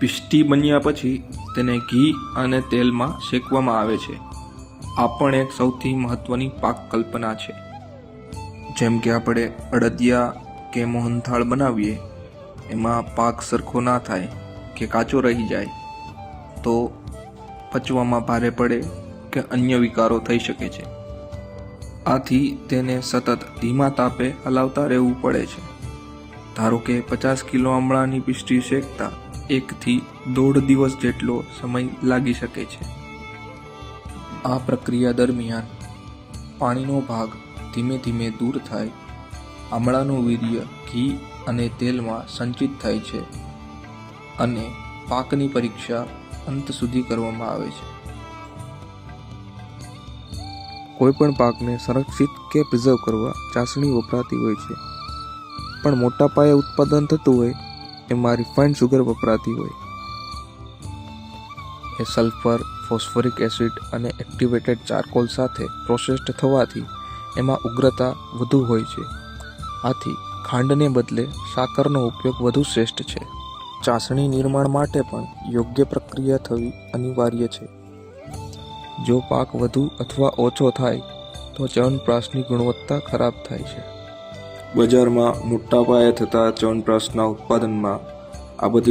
પિષ્ટી બન્યા પછી તેને ઘી અને તેલમાં શેકવામાં આવે છે. આ પણ એક સૌથી મહત્વની પાક કલ્પના છે. જેમ કે આપણે અડદિયા કે મોહનથાળ બનાવીએ, એમાં પાક સરખો ના થાય કે કાચો રહી જાય તો પચવામાં ભારે પડે કે અન્ય વિકારો થઈ શકે છે. આથી તેને સતત ધીમા તાપે હલાવતા રહેવું પડે છે. ધારો કે 50 કિલો આમળાની પિષ્ટી શેકતા 1 થી 1.5 દિવસ જેટલો સમય લાગી શકે છે. આ પ્રક્રિયા દરમિયાન પાણીનો ભાગ ધીમે ધીમે દૂર થાય, આમળાનું વીર્ય ઘી અને તેલમાં સંચિત થાય છે અને પાકની પરીક્ષા અંત સુધી કરવામાં આવે છે. કોઈપણ પાકને સંરક્ષિત કે પ્રિઝર્વ કરવા ચાસણી વપરાતી હોય છે, પણ મોટા પાયે ઉત્પાદન થતું હોય એમાં રિફાઇન્ડ સુગર વપરાતી હોય. એ સલ્ફર, ફોસ્ફરિક એસિડ અને એક્ટિવેટેડ ચારકોલ સાથે પ્રોસેસ્ડ થવાથી એમાં ઉગ્રતા વધુ હોય છે. આથી ખાંડને બદલે સાકરનો ઉપયોગ વધુ શ્રેષ્ઠ છે. ચાસણી નિર્માણ માટે પણ યોગ્ય પ્રક્રિયા થવી અનિવાર્ય છે. જો પાક વધુ અથવા ઓછો થાય તો ચ્યવનપ્રાશની ગુણવત્તા ખરાબ થાય છે. બજારમાં મોટા પાયે થતા ચ્યવનપ્રાશના ઉત્પાદનમાં આ બધી